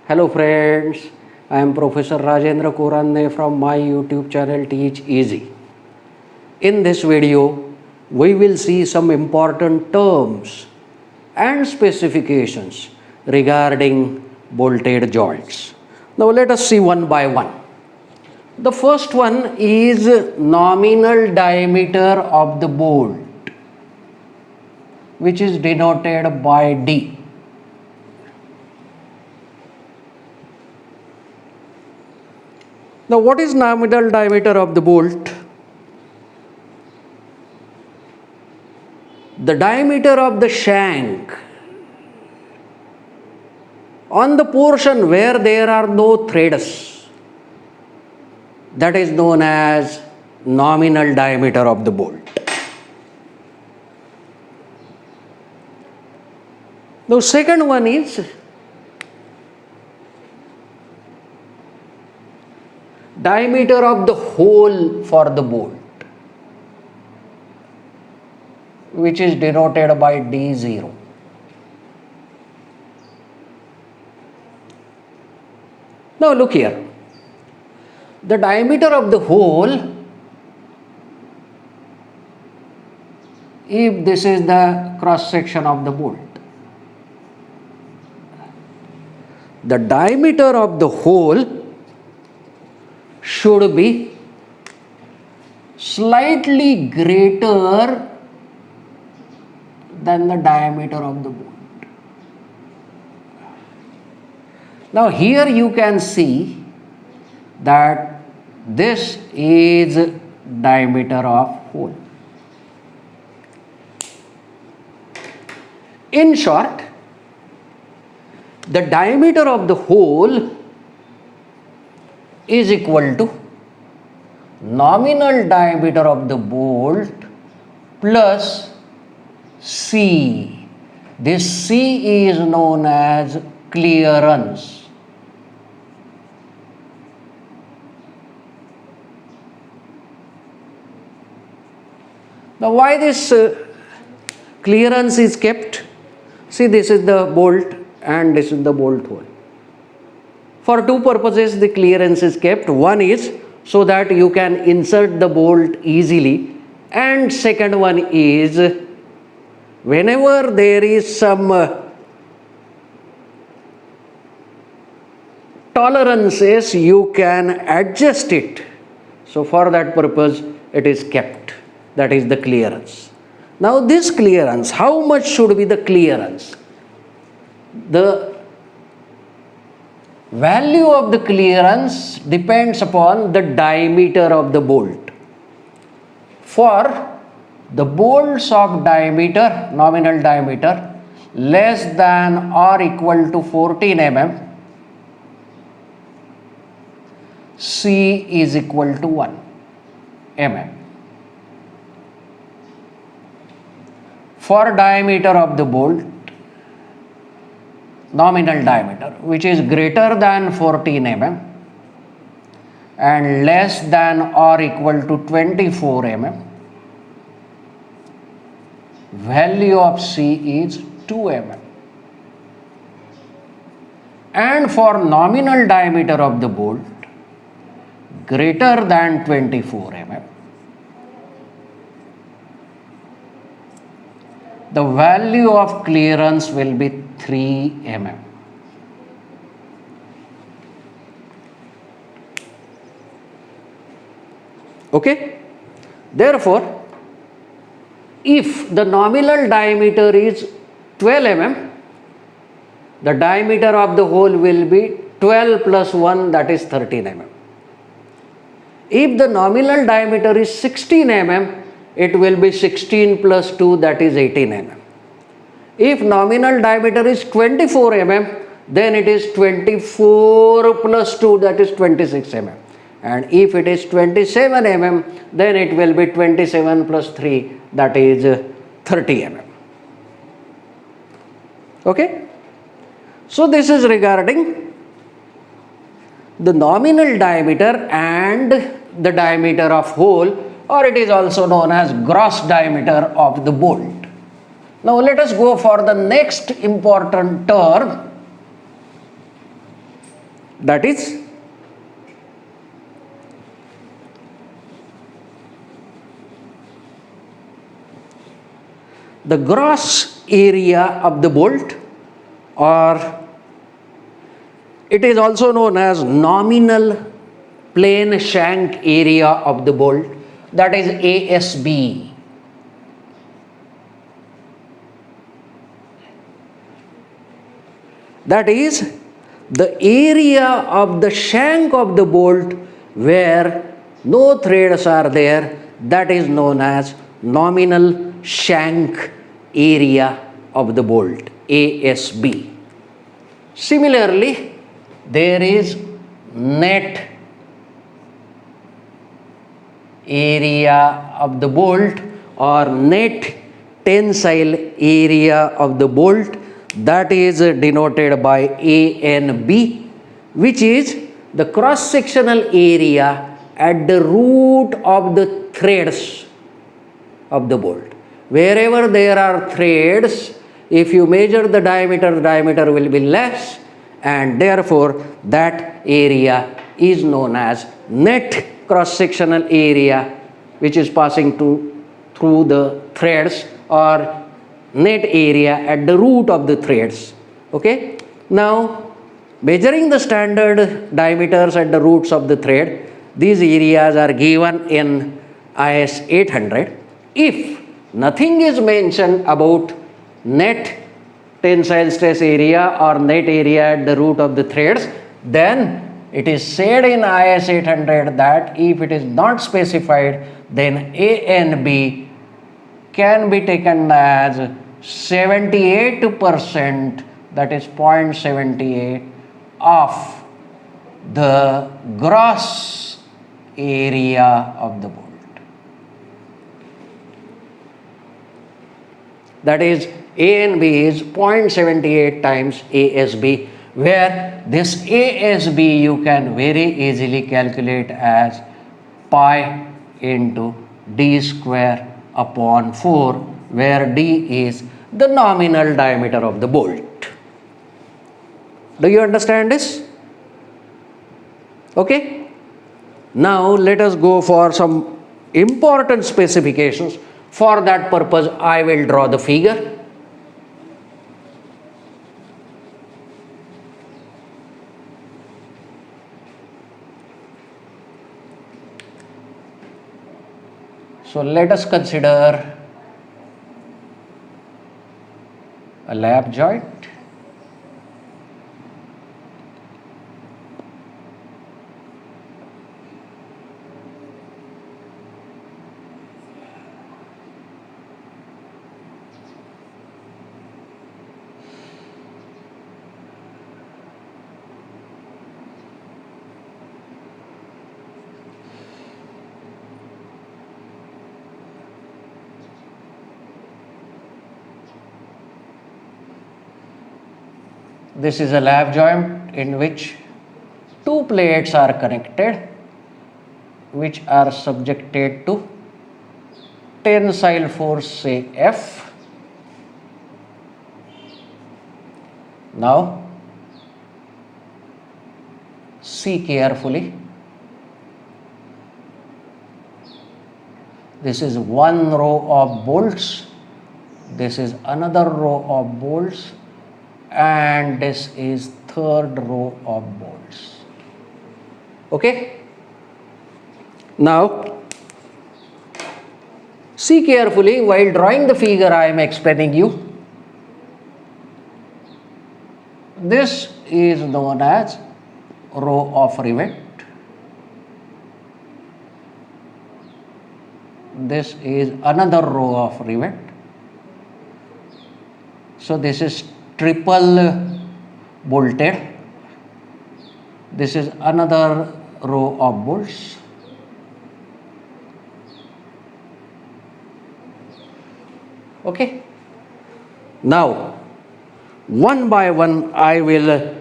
Hello friends, I am Professor Rajendra Koranne from my YouTube channel Teach Easy. In this video, we will see some important terms and specifications regarding bolted joints. Now let us see one by one. The first one is nominal diameter of the bolt, which is denoted by D. Now what is nominal diameter of the bolt? The diameter of the shank on the portion where there are no threads, that is known as nominal diameter of the bolt. Now second one is diameter of the hole for the bolt, which is denoted by D0. Now look here. The diameter of the hole, if this is the cross section of the bolt, the diameter of the hole should be slightly greater than the diameter of the bolt. Now here you can see that this is diameter of hole. In short, the diameter of the hole is equal to nominal diameter of the bolt plus C. This C is known as clearance. Now why this clearance is kept? See, this is the bolt and this is the bolt hole. For two purposes the clearance is kept. One is so that you can insert the bolt easily, and second one is whenever there is some tolerances you can adjust it. So for that purpose it is kept. That is the clearance. Now this clearance, how much should be the clearance? The value of the clearance depends upon the diameter of the bolt. For the bolts of diameter, nominal diameter, less than or equal to 14 mm, C is equal to 1 mm. For diameter of the bolt, nominal diameter, which is greater than 14 mm and less than or equal to 24 mm, value of C is 2 mm. And for nominal diameter of the bolt greater than 24 mm, the value of clearance will be 3 mm. Okay? Therefore, if the nominal diameter is 12 mm, the diameter of the hole will be 12 plus 1, that is 13 mm. If the nominal diameter is 16 mm, it will be 16 plus 2, that is 18 mm. If nominal diameter is 24 mm, then it is 24 plus 2, that is 26 mm. And if it is 27 mm, then it will be 27 plus 3, that is 30 mm. Okay? So this is regarding the nominal diameter and the diameter of hole, or it is also known as gross diameter of the bolt. Now let us go for the next important term, That is the gross area of the bolt, or it is also known as nominal plane shank area of the bolt, that is ASB. That is the area of the shank of the bolt where no threads are there, that is known as nominal shank area of the bolt, ASB. Similarly, there is net area of the bolt or net tensile area of the bolt, that is denoted by ANB, which is the cross sectional area at the root of the threads of the bolt. Wherever there are threads, if you measure the diameter will be less, and therefore that area is known as net cross sectional area, which is passing through the threads, or net area at the root of the threads. Okay. Now, measuring the standard diameters at the roots of the thread, these areas are given in IS 800. If nothing is mentioned about net tensile stress area or net area at the root of the threads, then it is said in IS 800 that if it is not specified, then A and B can be taken as 78%, that is 0.78 of the gross area of the bolt. That is A and B is 0.78 times ASB, where this ASB you can very easily calculate as pi into d square upon 4, where d is the nominal diameter of the bolt. Do you understand this? Okay. Now let us go for some important specifications. For that purpose, I will draw the figure. So let us consider a lap joint. This is a lap joint in which two plates are connected, which are subjected to tensile force, say F. Now, see carefully. This is one row of bolts, this is another row of bolts, and this is third row of bolts. Okay. Now, see carefully, while drawing the figure I am explaining you. This is known as row of rivet. This is another row of rivet. So this is triple bolted. This is another row of bolts. Okay. Now, one by one I will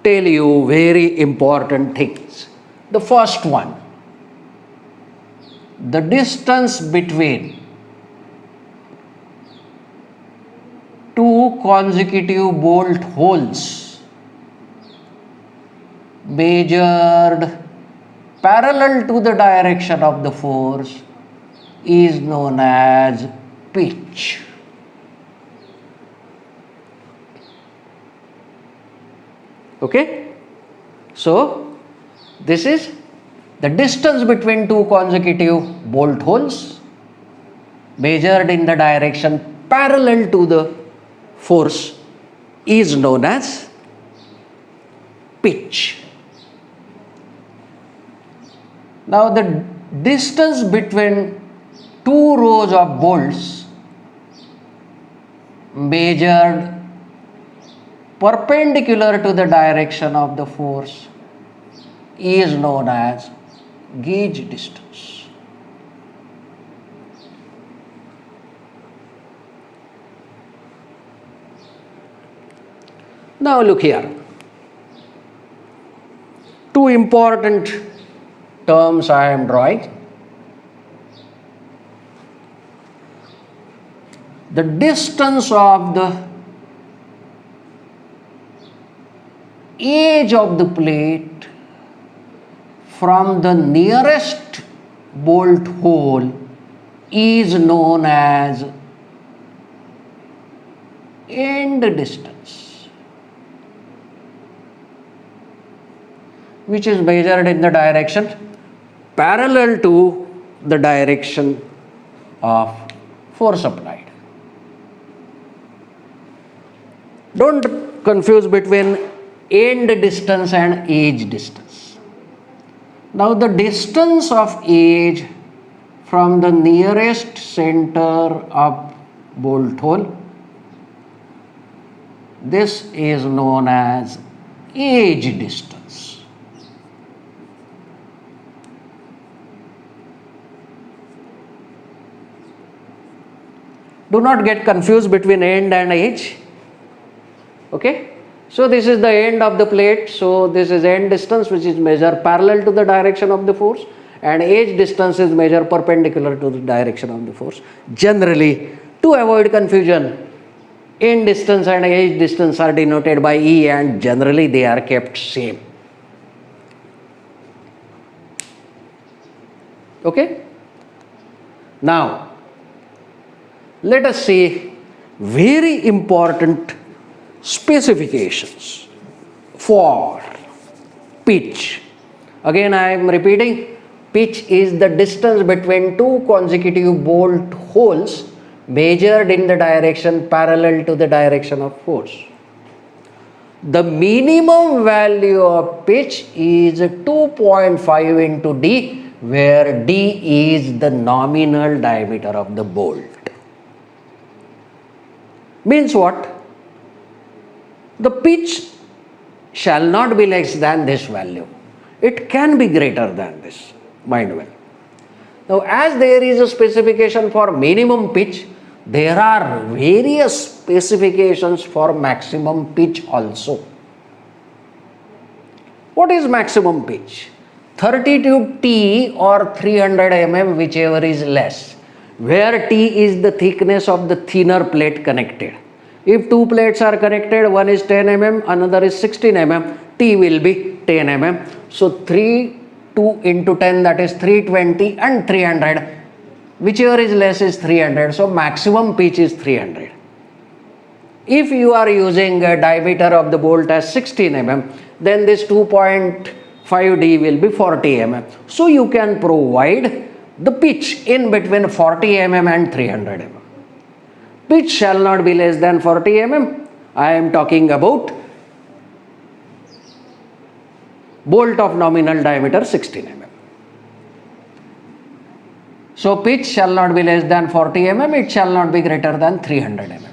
tell you very important things. The first one, the distance between two consecutive bolt holes measured parallel to the direction of the force is known as pitch. Okay? So, this is the distance between two consecutive bolt holes measured in the direction parallel to the force is known as pitch. Now, the distance between two rows of bolts measured perpendicular to the direction of the force is known as gauge distance. Now look here. Two important terms I am drawing. The distance of the edge of the plate from the nearest bolt hole is known as end distance, which is measured in the direction parallel to the direction of force applied. Don't confuse between end distance and edge distance. Now the distance of edge from the nearest center of bolt hole, this is known as edge distance. Do not get confused between end and edge. Okay? So this is the end of the plate. So this is end distance, which is measured parallel to the direction of the force, and edge distance is measured perpendicular to the direction of the force. Generally, to avoid confusion, end distance and edge distance are denoted by E, and generally they are kept same. Okay? Now, let us see very important specifications for pitch. Again, I am repeating, pitch is the distance between two consecutive bolt holes measured in the direction parallel to the direction of force. The minimum value of pitch is 2.5 into D, where D is the nominal diameter of the bolt. Means what? The pitch shall not be less than this value. It can be greater than this, mind well. Now, as there is a specification for minimum pitch, there are various specifications for maximum pitch also. What is maximum pitch? 32 T or 300 mm, whichever is less, where T is the thickness of the thinner plate connected. If two plates are connected, one is 10 mm, another is 16 mm, T will be 10 mm. So 2 into 10, that is 320, and 300, whichever is less is 300. So maximum pitch is 300. If you are using a diameter of the bolt as 16 mm, then this 2.5 D will be 40 mm. So you can provide the pitch in between 40 mm and 300 mm. Pitch shall not be less than 40 mm. I am talking about bolt of nominal diameter 16 mm. So pitch shall not be less than 40 mm. It shall not be greater than 300 mm.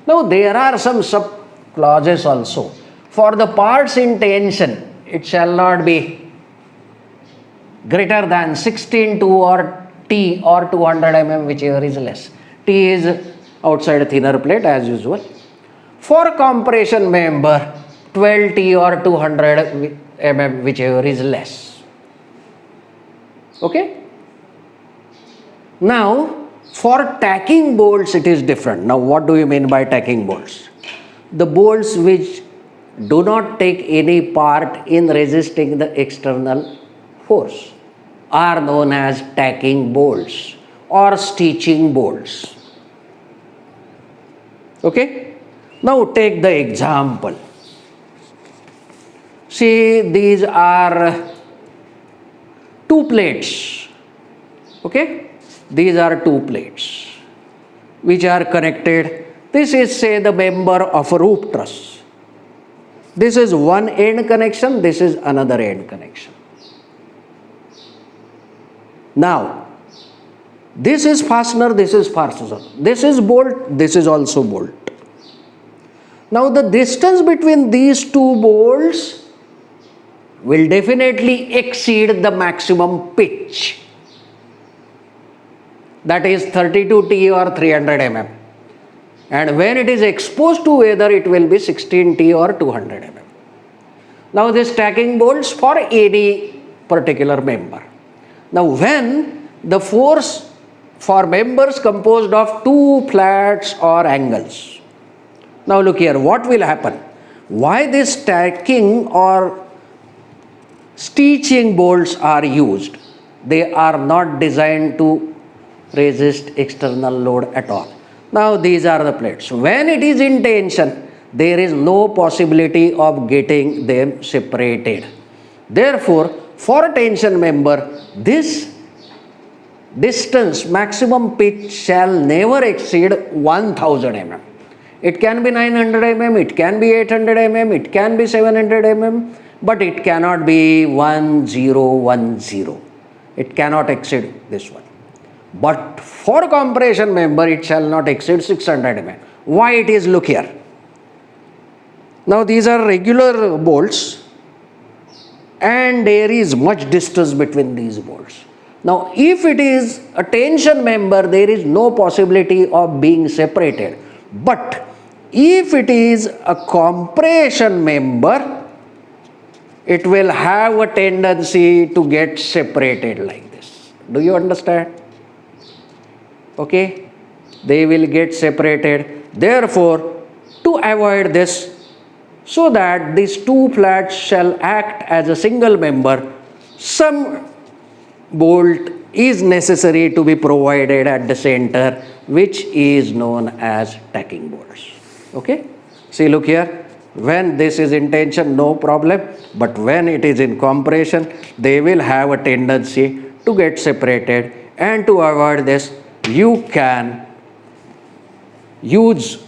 Now there are some sub clauses also. For the parts in tension, it shall not be greater than 16 or T or 200 mm, whichever is less. T is outside a thinner plate as usual. For compression member, 12 T or 200 mm, whichever is less. Okay? Now, for tacking bolts, it is different. Now, what do you mean by tacking bolts? The bolts which do not take any part in resisting the external force are known as tacking bolts or stitching bolts. Okay? Now take the example. See, these are two plates. Okay? These are two plates which are connected. This is, say, the member of a roof truss. This is one end connection, this is another end connection. Now, this is fastener, this is fastener. This is bolt, this is also bolt. Now, the distance between these two bolts will definitely exceed the maximum pitch. That is 32 T or 300 mm. And when it is exposed to weather, it will be 16 T or 200 mm. Now, this tacking bolts for any particular member. Now, when the force for members composed of two flats or angles. Now, look here, what will happen? Why this tacking or stitching bolts are used? They are not designed to resist external load at all. Now, these are the plates. When it is in tension, there is no possibility of getting them separated. Therefore, for a tension member, this distance, maximum pitch shall never exceed 1000 mm. It can be 900 mm, it can be 800 mm, it can be 700 mm, but it cannot be 1010. It cannot exceed this one. But for compression member, it shall not exceed 600 mm. Why it is? Look here. Now, these are regular bolts and there is much distance between these bolts. Now, if it is a tension member, there is no possibility of being separated. But if it is a compression member, it will have a tendency to get separated like this. Do you understand? Okay, they will get separated. Therefore, to avoid this, so that these two flats shall act as a single member, some bolt is necessary to be provided at the center, which is known as tacking bolts. Okay, see, look here, when this is in tension, no problem, but when it is in compression, they will have a tendency to get separated, and to avoid this, you can use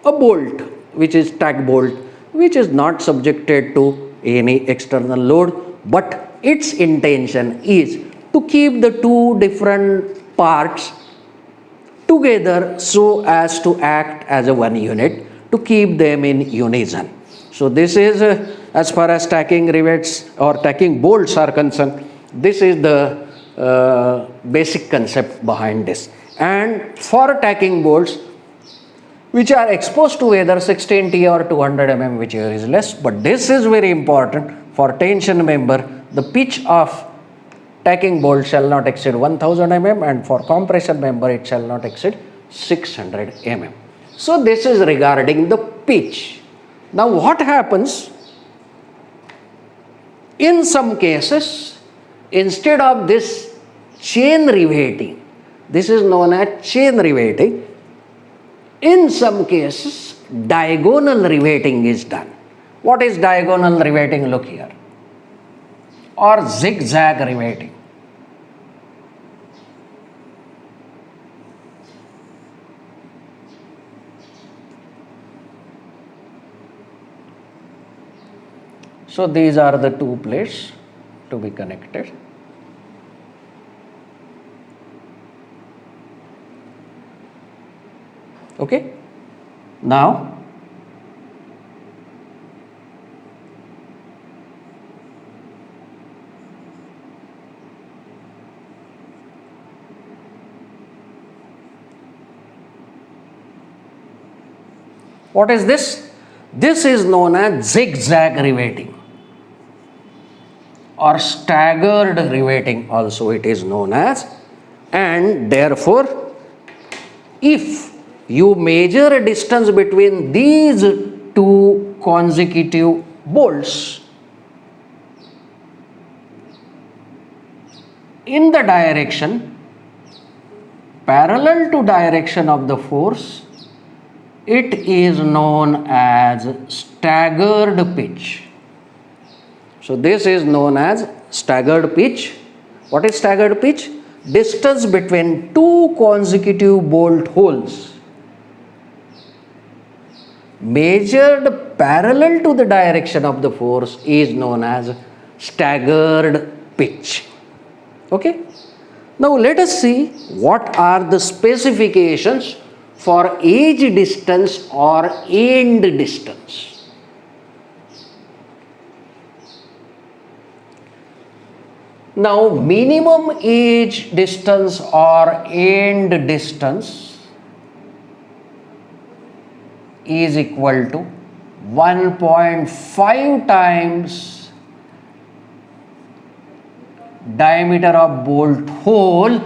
a bolt which is tack bolt, which is not subjected to any external load, but its intention is to keep the two different parts together so as to act as a one unit, to keep them in unison. So this is as far as tacking rivets or tacking bolts are concerned, this is the basic concept behind this. And for tacking bolts which are exposed to either 16 T or 200 mm, whichever is less, but this is very important. For tension member, the pitch of tacking bolt shall not exceed 1000 mm, and for compression member it shall not exceed 600 mm. So this is regarding the pitch. Now what happens in some cases, instead of this chain riveting, this is known as chain riveting, in some cases diagonal riveting is done. What is diagonal riveting? Look here. Or zigzag riveting. So these are the two plates to be connected. Okay. Now what is this? This is known as zigzag riveting or staggered riveting also it is known as. And therefore, if you measure a distance between these two consecutive bolts in the direction parallel to direction of the force, it is known as staggered pitch. So this is known as staggered pitch. What is staggered pitch? Distance between two consecutive bolt holes measured parallel to the direction of the force is known as staggered pitch. Okay? Now let us see what are the specifications for edge distance or end distance. Now minimum edge distance or end distance is equal to 1.5 times diameter of bolt hole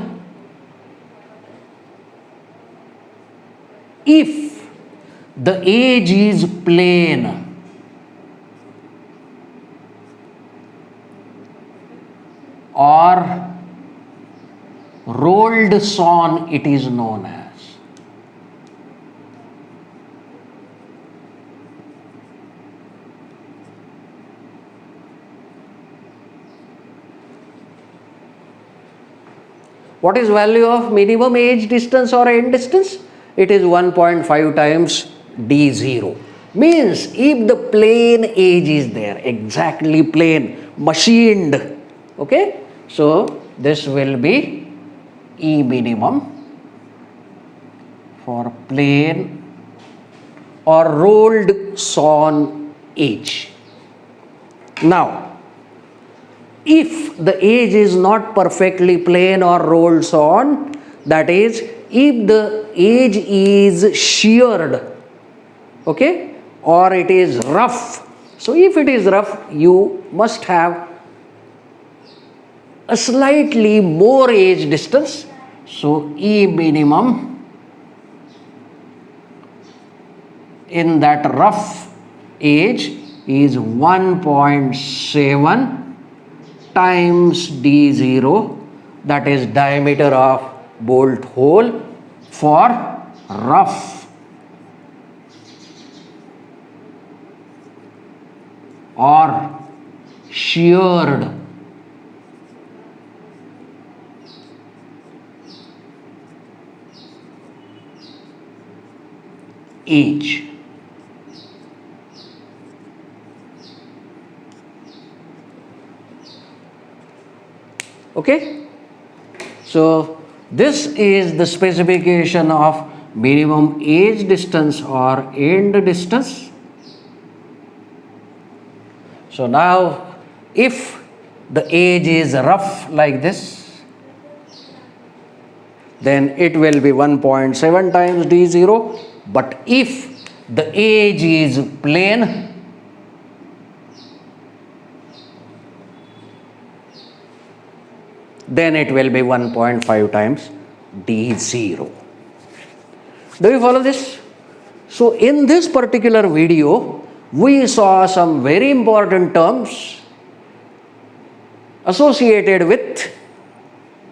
if the edge is plane or rolled sawn, it is known as. What is value of minimum edge distance or end distance? It is 1.5 times d0. Means if the plane edge is there, exactly plane, machined, okay? So this will be E minimum for plane or rolled sawn edge. Now, if the edge is not perfectly plane or rolled sawn, that is, if the edge is sheared, okay, or it is rough. So if it is rough, you must have a slightly more edge distance. So E minimum in that rough edge is 1.7 times d0, that is diameter of bolt hole for rough or sheared edge. Okay? So this is the specification of minimum edge distance or end distance. So now if the edge is rough like this, then it will be 1.7 times d0. But if the edge is plane, then it will be 1.5 times d0. Do you follow this? So in this particular video, we saw some very important terms associated with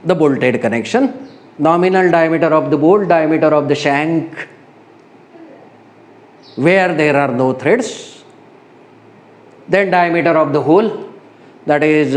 the bolted connection. Nominal diameter of the bolt, diameter of the shank where there are no threads, then diameter of the hole, that is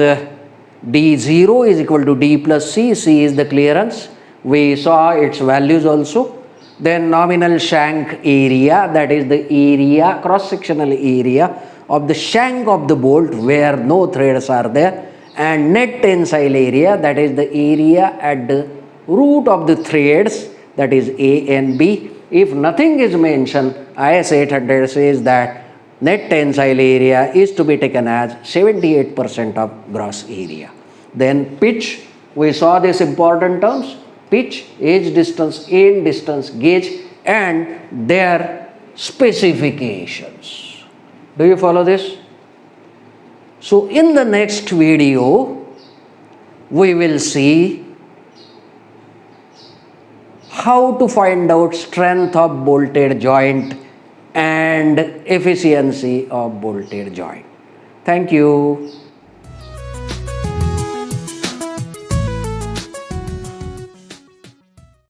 d0 is equal to d plus c. C is the clearance. We saw its values also. Then nominal shank area, that is the area, cross-sectional area of the shank of the bolt where no threads are there, and net tensile area, that is the area at the root of the threads, that is A and B. If nothing is mentioned, IS 800 says that net tensile area is to be taken as 78% of gross area. Then pitch, we saw these important terms: pitch, edge distance, end distance, gauge, and their specifications. Do you follow this? So in the next video, we will see how to find out strength of bolted joint and efficiency of bolted joint. Thank you.